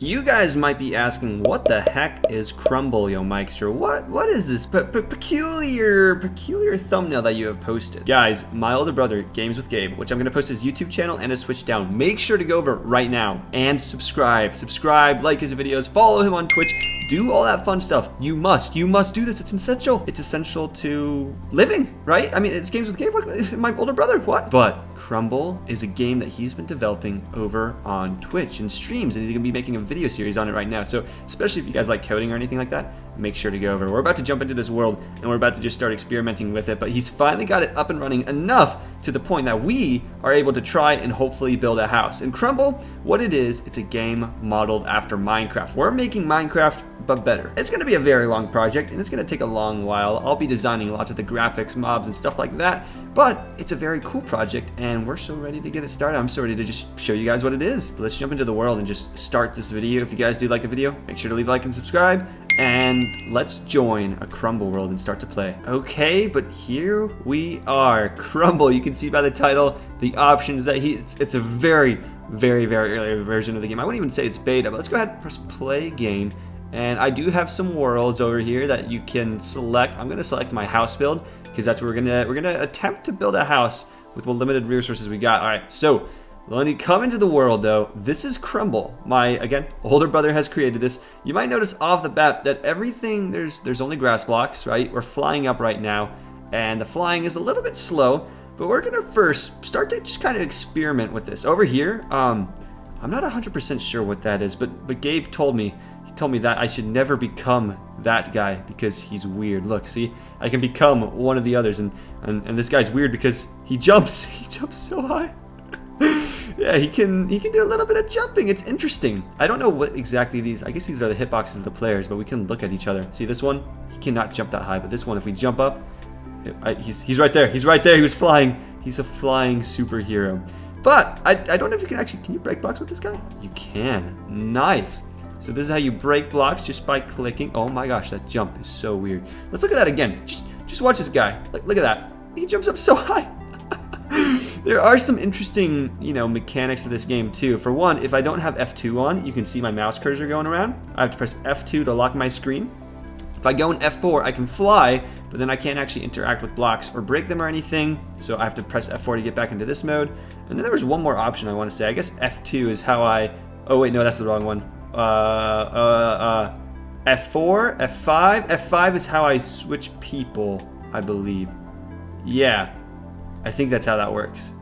You guys might be asking, what the heck is Crumble, yo Mikester? What is this peculiar thumbnail that you have posted? Guys, my older brother, Games with Gabe, which I'm gonna post his YouTube channel and his Switch down. Make sure to go over right now and subscribe, like his videos, follow him on Twitch, do all that fun stuff. You must do this. It's essential. It's essential to living, right? I mean, it's Games with Gabe, my older brother, what? But Crumble is a game that he's been developing over on Twitch and streams, and he's gonna be making a video series on it right now. So especially if you guys like coding or anything like that, make sure to go over. We're about to jump into this world and we're about to just start experimenting with it, but he's finally got it up and running enough to the point that we are able to try and hopefully build a house. And Crumble, what it is, it's a game modeled after Minecraft. We're making Minecraft but better. It's going to be a very long project and it's going to take a long while. I'll be designing lots of the graphics, mobs, and stuff like that, but it's a very cool project and we're so ready to get it started. I'm so ready to just show you guys what it is. So let's jump into the world and just start this video. If you guys do like the video, make sure to leave a like and subscribe, and let's join a Crumble world and start to play. Okay, but here we are. Crumble, you can see by the title, the options that it's a very early version of the game. I wouldn't even say it's beta, but let's go ahead and press play game. And I do have some worlds over here that you can select. I'm gonna select my house build because that's where we're gonna attempt to build a house with what limited resources we got. All right, so when you come into the world though, this is Crumble. My, again, older brother has created this. You might notice off the bat that everything, there's only grass blocks, right? We're flying up right now, and the flying is a little bit slow, but we're gonna first start to just kind of experiment with this. Over here, I'm not 100% sure what that is, but Gabe told me that I should never become that guy because he's weird. Look, see, I can become one of the others, and this guy's weird because he jumps so high. Yeah, he can do a little bit of jumping. It's interesting. I don't know what exactly these, I guess these are the hitboxes of the players, but we can look at each other. See this one? He cannot jump that high, but this one, if we jump up, he's right there. He's right there. He was flying. He's a flying superhero. But I don't know if you can you break blocks with this guy? You can. Nice. So this is how you break blocks, just by clicking. Oh my gosh, that jump is so weird. Let's look at that again. Just watch this guy. Look at that. He jumps up so high. There are some interesting, mechanics to this game too. For one, if I don't have F2 on, you can see my mouse cursor going around. I have to press F2 to lock my screen. If I go in F4, I can fly, but then I can't actually interact with blocks or break them or anything. So I have to press F4 to get back into this mode. And then there was one more option I want to say. I guess F2 is how oh wait, no, that's the wrong one. F4, F5. F5 is how I switch people, I believe. Yeah, I think that's how that works.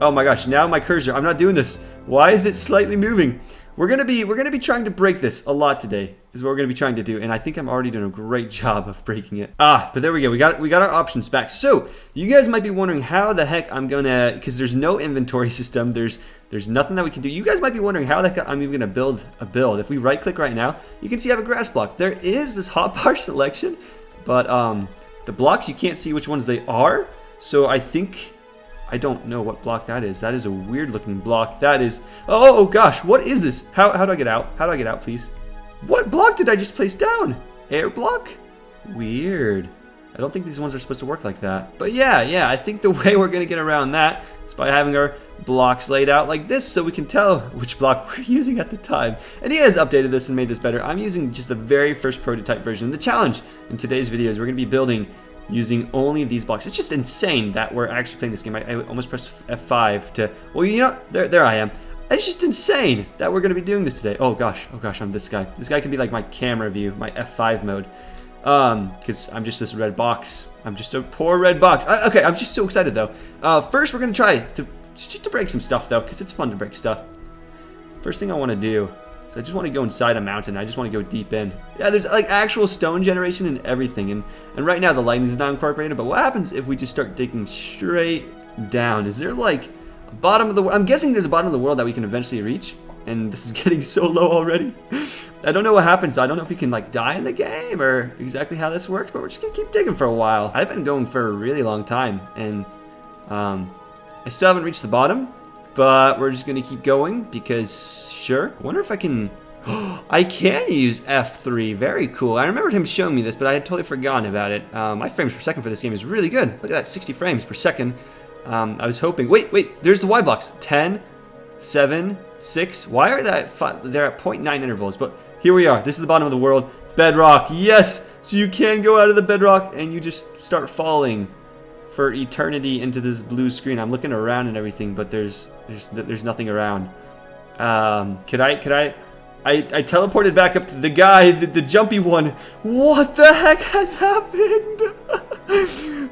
Oh my gosh, now my cursor, I'm not doing this. Why is it slightly moving? We're gonna be trying to break this a lot today, is what we're gonna be trying to do, and I think I'm already doing a great job of breaking it. But there we go, we got our options back. So you guys might be wondering how the heck I'm gonna, because there's no inventory system, there's nothing that we can do. You guys might be wondering how the heck I'm even gonna build a build. If we right click right now, you can see I have a grass block. There is this hotbar selection, but the blocks, you can't see which ones they are. So I don't know what block that is. That is a weird looking block. That is, oh gosh, what is this? How do I get out? How do I get out, please? What block did I just place down? Air block? Weird. I don't think these ones are supposed to work like that. But yeah, I think the way we're gonna get around that is by having our blocks laid out like this so we can tell which block we're using at the time. And he has updated this and made this better. I'm using just the very first prototype version. The challenge in today's video is we're gonna be building using only these blocks. It's just insane that we're actually playing this game. I almost pressed F5 to, well, there I am. It's just insane that we're going to be doing this today. Oh gosh, I'm this guy. This guy can be like my camera view, my F5 mode. Because I'm just this red box. I'm just a poor red box. Okay, I'm just so excited though. First, we're going to try to break some stuff though, because it's fun to break stuff. First thing I want to do, so I just want to go inside a mountain. I just want to go deep in. Yeah, there's like actual stone generation and everything. And right now the lightning's not incorporated. But what happens if we just start digging straight down? Is there like a bottom of the world? I'm guessing there's a bottom of the world that we can eventually reach. And this is getting so low already. I don't know what happens. I don't know if we can like die in the game or exactly how this works. But we're just going to keep digging for a while. I've been going for a really long time. And I still haven't reached the bottom. But we're just going to keep going because, sure. I wonder if I can... I can use F3. Very cool. I remembered him showing me this, but I had totally forgotten about it. My frames per second for this game is really good. Look at that, 60 frames per second. I was hoping... Wait. There's the Y blocks. 10, 7, 6. Why are they're at 0.9 intervals? But here we are. This is the bottom of the world. Bedrock. Yes. So you can go out of the bedrock and you just start falling for eternity into this blue screen. I'm looking around and everything, but there's nothing around. I teleported back up to the guy, the jumpy one. What the heck has happened?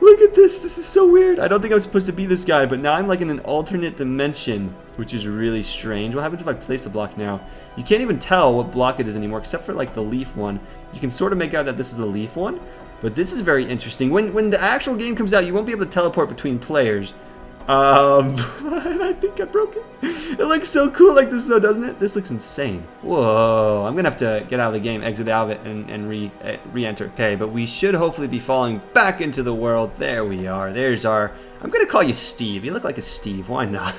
Look at this. This is so weird. I don't think I was supposed to be this guy, but now I'm like in an alternate dimension, which is really strange. What happens if I place a block now? You can't even tell what block it is anymore, except for like the leaf one. You can sort of make out that this is the leaf one, but this is very interesting. When the actual game comes out, you won't be able to teleport between players. And I think I broke it. It looks so cool like this though, doesn't it? This looks insane. Whoa, I'm gonna have to get out of the game, exit out of it, and re-enter. Okay, but we should hopefully be falling back into the world. There we are. There's our, I'm gonna call you Steve. You look like a Steve, why not?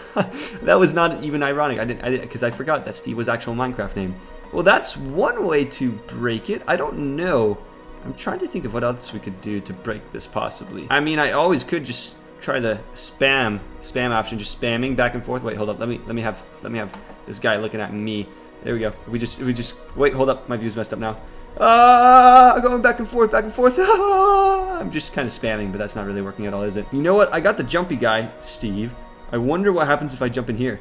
That was not even ironic. I didn't, because I forgot that Steve was actual Minecraft name. Well, that's one way to break it. I don't know. I'm trying to think of what else we could do to break this possibly. I mean, I always could just try the spam option, just spamming back and forth. Wait, hold up. Let me have this guy looking at me. There we go. We just wait, hold up. My view's messed up now. Going back and forth, back and forth. I'm just kind of spamming, but that's not really working at all, is it? You know what? I got the jumpy guy, Steve. I wonder what happens if I jump in here.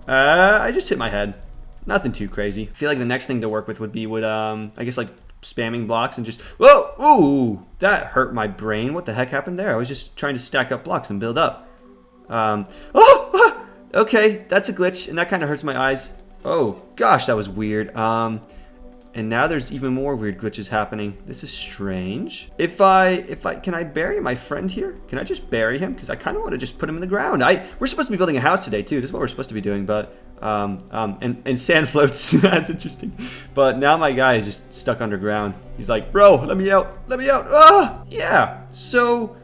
I just hit my head. Nothing too crazy. I feel like the next thing to work with would be I guess like spamming blocks and just, whoa, ooh, that hurt my brain. What the heck happened there? I was just trying to stack up blocks and build up. Okay, that's a glitch, and that kind of hurts my eyes. Oh gosh, that was weird. And now there's even more weird glitches happening. This is strange. Can I bury my friend here? Can I just bury him? Because I kind of want to just put him in the ground. We're supposed to be building a house today too. This is what we're supposed to be doing, but and sand floats. That's interesting. But now my guy is just stuck underground. He's like, bro, let me out, let me out. Yeah. So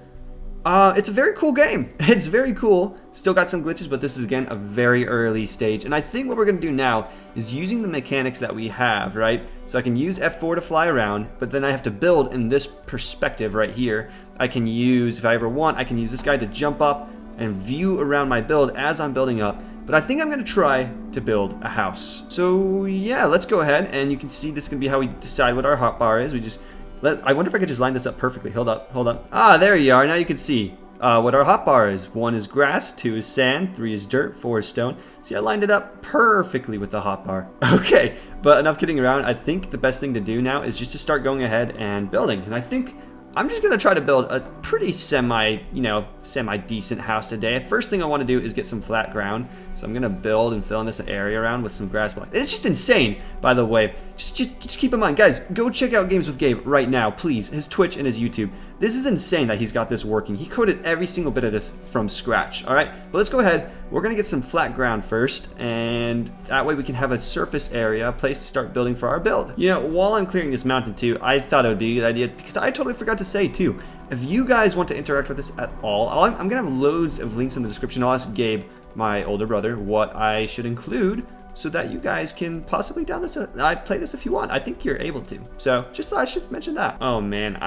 it's a very cool game. It's very cool. Still got some glitches, but this is again a very early stage. And I think what we're gonna do now is using the mechanics that we have, right? So I can use F4 to fly around, but then I have to build in this perspective right here. I can use, if I ever want, I can use this guy to jump up and view around my build as I'm building up. But I think I'm gonna try to build a house. So yeah, let's go ahead, and you can see this is gonna be how we decide what our hotbar is. We just I wonder if I could just line this up perfectly. Hold up, hold up. There you are. Now you can see what our hotbar is. 1 is grass, 2 is sand, 3 is dirt, 4 is stone. See, I lined it up perfectly with the hotbar. Okay, but enough kidding around. I think the best thing to do now is just to start going ahead and building. And I think I'm just gonna try to build a pretty semi-decent house today. First thing I want to do is get some flat ground. So I'm gonna build and fill in this area around with some grass blocks. It's just insane, by the way. Just keep in mind, guys, go check out Games with Gabe right now, please. His Twitch and his YouTube. This is insane that he's got this working. He coded every single bit of this from scratch. All right, but let's go ahead. We're gonna get some flat ground first, and that way we can have a surface area, a place to start building for our build. You know, while I'm clearing this mountain too, I thought it would be a good idea, because I totally forgot to say too, if you guys want to interact with this at all, I'm gonna have loads of links in the description. I'll ask Gabe, my older brother, what I should include so that you guys can possibly play this if you want. I think you're able to. So just thought I should mention that. Oh man,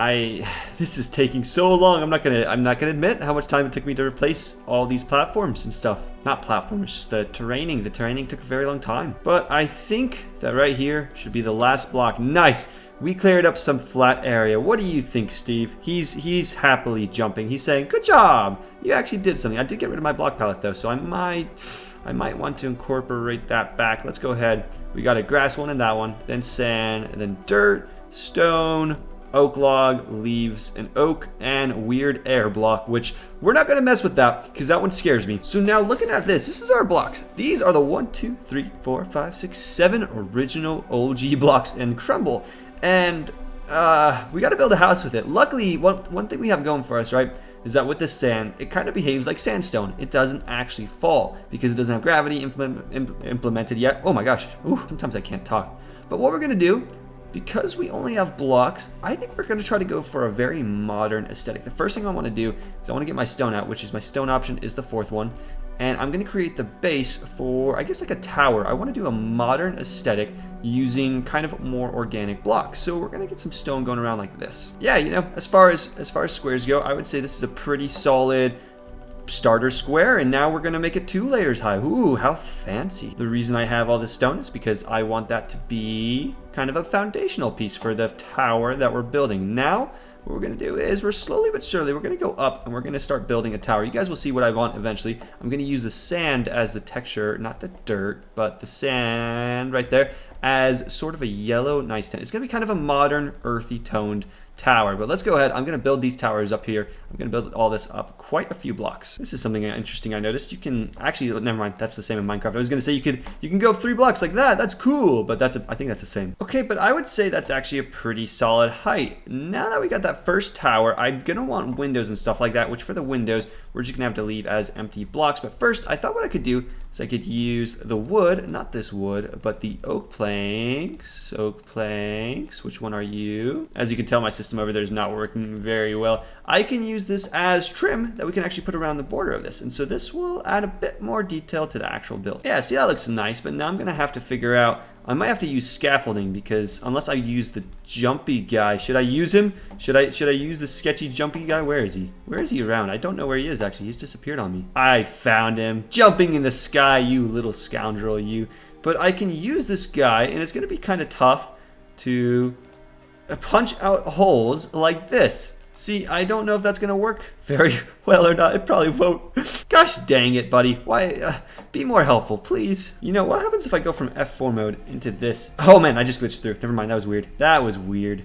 this is taking so long. I'm not gonna admit how much time it took me to replace all these platforms and stuff. Not platforms, the terraining. The terraining took a very long time. But I think that right here should be the last block. Nice. We cleared up some flat area. What do you think, Steve? He's happily jumping. He's saying, good job. You actually did something. I did get rid of my block palette though, so I might want to incorporate that back. Let's go ahead. We got a grass one and that one, then sand, and then dirt, stone, oak log, leaves, and oak, and weird air block, which we're not gonna mess with that because that one scares me. So now looking at this is our blocks. These are the 1, 2, 3, 4, 5, 6, 7 original OG blocks in Crumble. And we got to build a house with it. Luckily, one thing we have going for us, right, is that with this sand, it kind of behaves like sandstone. It doesn't actually fall because it doesn't have gravity implemented yet. Oh my gosh. Ooh, sometimes I can't talk. But what we're going to do, because we only have blocks, I think we're going to try to go for a very modern aesthetic. The first thing I want to do is I want to get my stone out, which is my stone option is the 4th one. And I'm going to create the base for, I guess, like a tower. I want to do a modern aesthetic using kind of more organic blocks. So we're going to get some stone going around like this. Yeah, you know, as far as squares go, I would say this is a pretty solid starter square, and now we're gonna make it 2 layers high. Ooh, how fancy. The reason I have all this stone is because I want that to be kind of a foundational piece for the tower that we're building. Now, what we're gonna do is we're slowly but surely, we're gonna go up and we're gonna start building a tower. You guys will see what I want eventually. I'm gonna use the sand as the texture, not the dirt, but the sand right there as sort of a yellow nice tint. It's gonna be kind of a modern, earthy toned tower, but let's go ahead. I'm gonna build these towers up here. I'm gonna build all this up quite a few blocks. This is something interesting I noticed. You can actually, never mind, that's the same in Minecraft. I was gonna say you can go up 3 blocks like that. That's cool, but I think that's the same. Okay, but I would say that's actually a pretty solid height. Now that we got that first tower, I'm gonna want windows and stuff like that, which for the windows, we're just gonna have to leave as empty blocks. But first, I thought what I could do is I could use the wood, not this wood, but the oak planks. Oak planks, which one are you? As you can tell, my system over there is not working very well. I can use this as trim that we can actually put around the border of this, and so this will add a bit more detail to the actual build. Yeah, see, that looks nice, but now I'm gonna have to figure out, I might have to use scaffolding, because unless I use the jumpy guy, should I use him? Should I use the sketchy jumpy guy? Where is he? Where is he around? I don't know where he is, actually. He's disappeared on me. I found him. Jumping in the sky, you little scoundrel, you. But I can use this guy, and it's gonna be kind of tough to punch out holes like this. See, I don't know if that's gonna work very well or not. It probably won't. Gosh dang it, buddy. Why? Be more helpful, please. You know, what happens if I go from F4 mode into this? Oh man, I just glitched through. Never mind, that was weird. That was weird.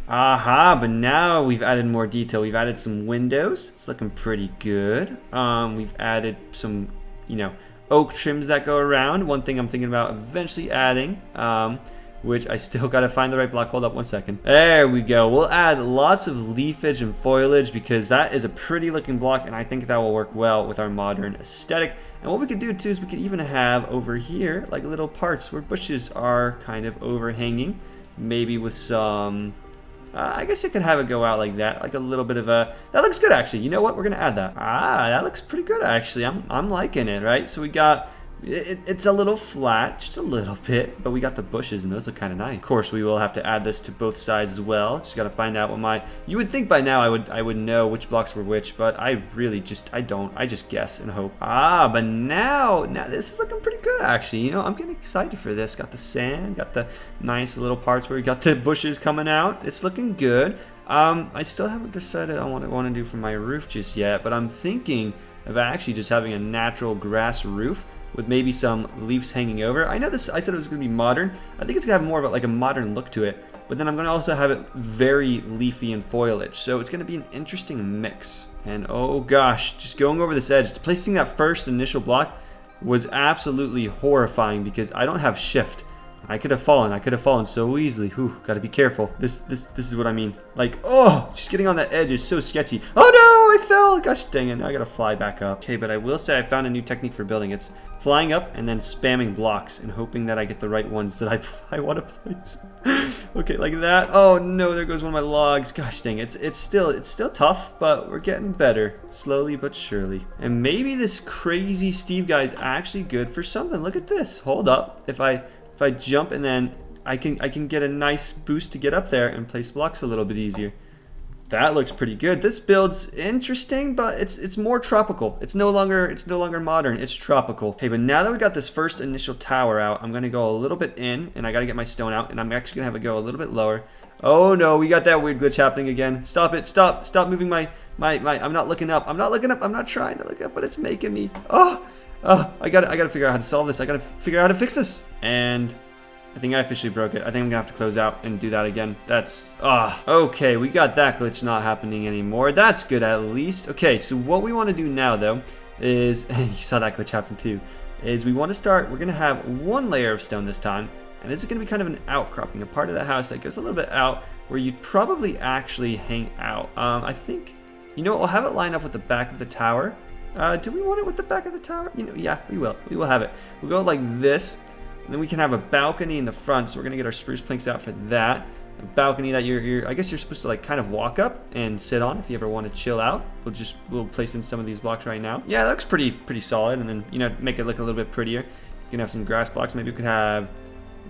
Aha, but now we've added more detail. We've added some windows. It's looking pretty good. We've added some, you know, oak trims that go around. One thing I'm thinking about eventually adding, which I still gotta find the right block. Hold up 1 second. There we go. We'll add lots of leafage and foliage because that is a pretty looking block, and I think that will work well with our modern aesthetic. And what we could do too is we could even have over here like little parts where bushes are kind of overhanging, maybe with some I guess you could have it go out like that, like a little bit of a, that looks good actually. You know what, we're gonna add that. That looks pretty good actually. I'm liking it, right? So we got, it's a little flat, just a little bit, but we got the bushes and those look kind of nice. Of course, we will have to add this to both sides as well. Just got to find out what my, you would think by now I would know which blocks were which, but I really just, I don't. I just guess and hope. But now this is looking pretty good actually. You know, I'm getting excited for this. Got the sand, got the nice little parts where we got the bushes coming out. It's looking good. I still haven't decided on what I want to do for my roof just yet, but I'm thinking of actually just having a natural grass roof with maybe some leaves hanging over. I know this, I said it was going to be modern. I think it's going to have more of like a modern look to it, but then I'm going to also have it very leafy and foliage. So it's going to be an interesting mix. And oh gosh, just going over this edge, placing that first initial block was absolutely horrifying because I don't have shift. I could have fallen so easily. Whew, gotta be careful. This is what I mean. Like, oh, just getting on that edge is so sketchy. Oh no, I fell. Gosh dang it, now I gotta fly back up. Okay, but I will say I found a new technique for building. It's flying up and then spamming blocks and hoping that I get the right ones that I want to place. Okay, like that. Oh no, there goes one of my logs. Gosh dang it, it's still tough, but we're getting better, slowly but surely. And maybe this crazy Steve guy is actually good for something. Look at this. Hold up. If I jump and then I can get a nice boost to get up there and place blocks a little bit easier. That looks pretty good. This build's interesting, but it's more tropical. It's no longer modern. It's tropical. Okay, but now that we got this first initial tower out, I'm gonna go a little bit in, and I gotta get my stone out, and I'm actually gonna have it go a little bit lower. Oh no, we got that weird glitch happening again. Stop it! Stop moving my. I'm not looking up. I'm not trying to look up, but it's making me. I gotta figure out how to solve this. I gotta figure out how to fix this. And I think I officially broke it. I think I'm gonna have to close out and do that again. That's, okay, we got that glitch not happening anymore. That's good at least. Okay, so what we wanna do now though is, and you saw that glitch happen too, is we're gonna have one layer of stone this time. And this is gonna be kind of an outcropping, a part of the house that goes a little bit out where you'd probably actually hang out. I think, you know what, we'll have it line up with the back of the tower. Do we want it with the back of the tower? You know, yeah, we will. We will have it. We'll go like this, and then we can have a balcony in the front. So we're gonna get our spruce planks out for that. A balcony that I guess you're supposed to like kind of walk up and sit on if you ever want to chill out. We'll place in some of these blocks right now. Yeah, that looks pretty solid. And then, you know, make it look a little bit prettier. You can have some grass blocks. Maybe we could have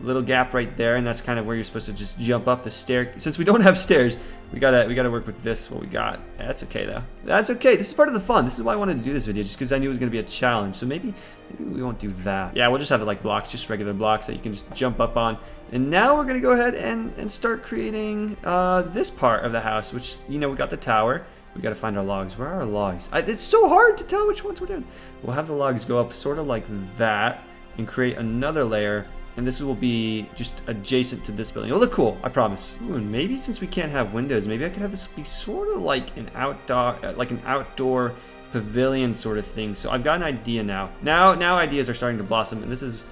little gap right there, and that's kind of where you're supposed to just jump up the stair. Since we don't have stairs, we gotta work with this, what we got. That's okay though. That's okay. This is part of the fun. This is why I wanted to do this video, just because I knew it was gonna be a challenge. So maybe we won't do that. Yeah, we'll just have it like blocks, just regular blocks that you can just jump up on. And now we're gonna go ahead and start creating this part of the house, which, you know, we got the tower. We gotta find our logs. Where are our logs? It's so hard to tell which ones we're doing. We'll have the logs go up sort of like that and create another layer. And this will be just adjacent to this building. It'll look cool, I promise. Ooh, and maybe since we can't have windows, maybe I could have this be sort of like an outdoor pavilion sort of thing. So I've got an idea now. Now ideas are starting to blossom, and this is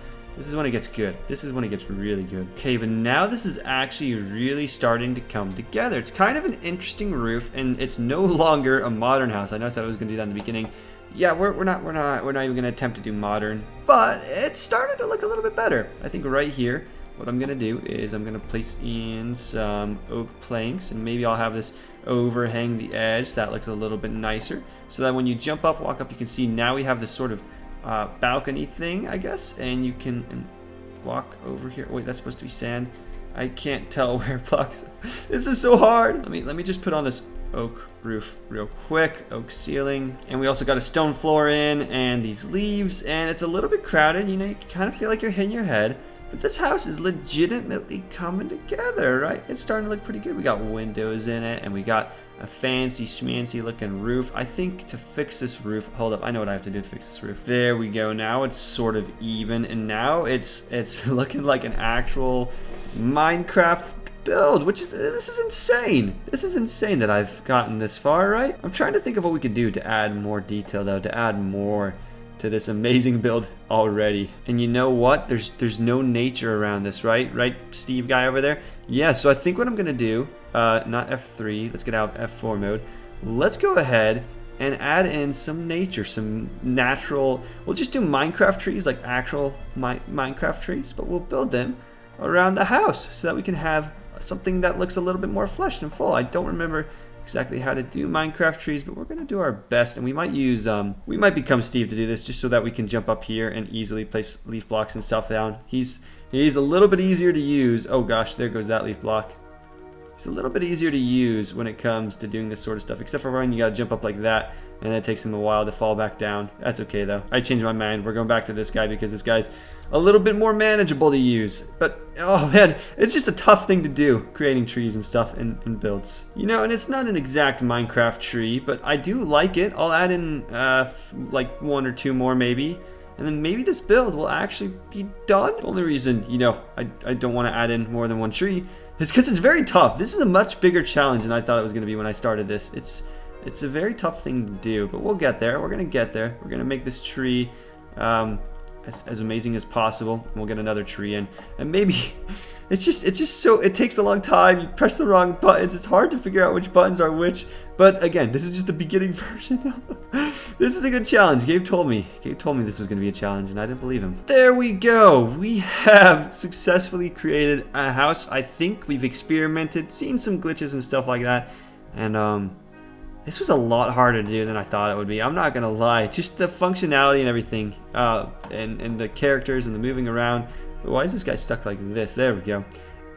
when it gets good. This is when it gets really good. Okay, but now this is actually really starting to come together. It's kind of an interesting roof, and it's no longer a modern house. I know I said I was gonna do that in the beginning. Yeah, we're not even gonna attempt to do modern, but it's starting to look a little bit better. I think right here, what I'm gonna do is I'm gonna place in some oak planks, and maybe I'll have this overhang the edge. That looks a little bit nicer, so that when you jump up, walk up, you can see now we have this sort of balcony thing, I guess, and you can walk over here. Wait, that's supposed to be sand. I can't tell where blocks. This is so hard. Let me just put on this oak roof real quick. Oak ceiling, and we also got a stone floor in, and these leaves, and it's a little bit crowded. You know, you kind of feel like you're hitting your head, but this house is legitimately coming together, right? It's starting to look pretty good. We got windows in it, and we got a fancy schmancy looking roof. I think to fix this roof, hold up, I know what I have to do to fix this roof. There we go. Now it's sort of even, and now it's looking like an actual Minecraft build, which is, this is insane. This is insane that I've gotten this far, right? I'm trying to think of what we could do to add more detail though, to add more to this amazing build already. And you know what? There's no nature around this, right? Right, Steve guy over there? Yeah, so I think what I'm gonna do, not F3, let's get out of F4 mode. Let's go ahead and add in some nature, some natural, we'll just do Minecraft trees, like actual Minecraft trees, but we'll build them around the house so that we can have something that looks a little bit more fleshed and full. I don't remember exactly how to do Minecraft trees, but we're gonna do our best, and we might use we might become Steve to do this just so that we can jump up here and easily place leaf blocks and stuff down. He's a little bit easier to use. Oh gosh, there goes that leaf block. He's a little bit easier to use when it comes to doing this sort of stuff, except for when you gotta jump up like that, and it takes him a while to fall back down. That's okay though. I changed my mind. We're going back to this guy because this guy's a little bit more manageable to use. But oh man, it's just a tough thing to do, creating trees and stuff and builds. You know, and it's not an exact Minecraft tree, but I do like it. I'll add in like one or two more maybe. And then maybe this build will actually be done. The only reason, you know, I don't want to add in more than one tree is because it's very tough. This is a much bigger challenge than I thought it was going to be when I started this. It's a very tough thing to do, but we'll get there. We're going to get there. We're going to make this tree as amazing as possible. And we'll get another tree in. And maybe it's just so, it takes a long time. You press the wrong buttons. It's hard to figure out which buttons are which. But again, this is just the beginning version. This is a good challenge. Gabe told me this was going to be a challenge, and I didn't believe him. There we go. We have successfully created a house. I think we've experimented, seen some glitches and stuff like that. And this was a lot harder to do than I thought it would be. I'm not going to lie. Just the functionality and everything, and the characters and the moving around. Why is this guy stuck like this? There we go.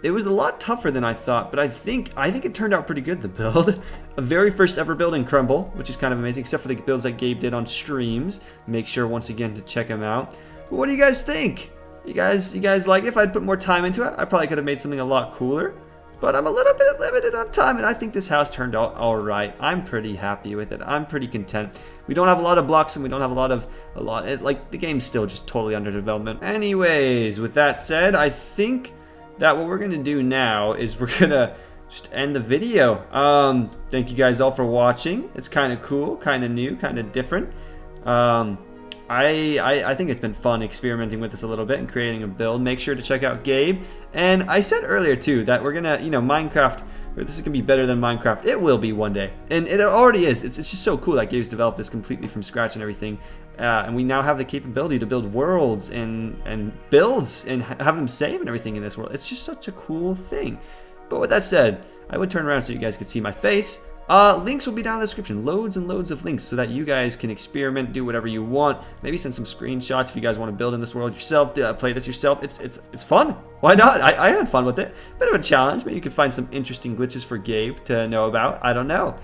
It was a lot tougher than I thought, but I think it turned out pretty good, the build. A very first ever build in Crumble, which is kind of amazing, except for the builds that Gabe did on streams. Make sure once again to check him out. But what do you guys think? You guys like it? If I'd put more time into it, I probably could have made something a lot cooler. But I'm a little bit limited on time, and I think this house turned out all right. I'm pretty happy with it. I'm pretty content. We don't have a lot of blocks, and we don't have like the game's still just totally under development. Anyways, with that said, I think that what we're gonna do now is we're gonna just end the video. Thank you guys all for watching. It's kind of cool, kind of new, kind of different. I think it's been fun experimenting with this a little bit and creating a build. Make sure to check out Gabe. And I said earlier too that we're gonna, you know, Minecraft, this is gonna be better than Minecraft. It will be one day, and it already is. It's just so cool that Gabe's developed this completely from scratch and everything. And we now have the capability to build worlds and builds and have them save and everything in this world. It's just such a cool thing. But with that said, I would turn around so you guys could see my face. Links will be down in the description. Loads and loads of links so that you guys can experiment, do whatever you want. Maybe send some screenshots if you guys want to build in this world yourself, play this yourself. It's fun. Why not? I had fun with it. Bit of a challenge. Maybe you can find some interesting glitches for Gabe to know about. I don't know.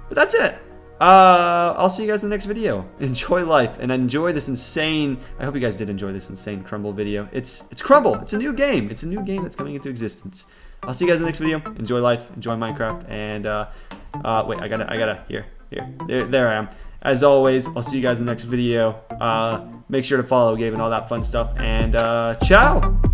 But that's it. I'll see you guys in the next video. Enjoy life and enjoy this insane. I hope you guys did enjoy this insane Crumble video. It's Crumble. It's a new game. It's a new game that's coming into existence. I'll see you guys in the next video. Enjoy life. Enjoy Minecraft. And wait, I gotta here. There I am. As always, I'll see you guys in the next video. Make sure to follow Gabe and all that fun stuff. And ciao.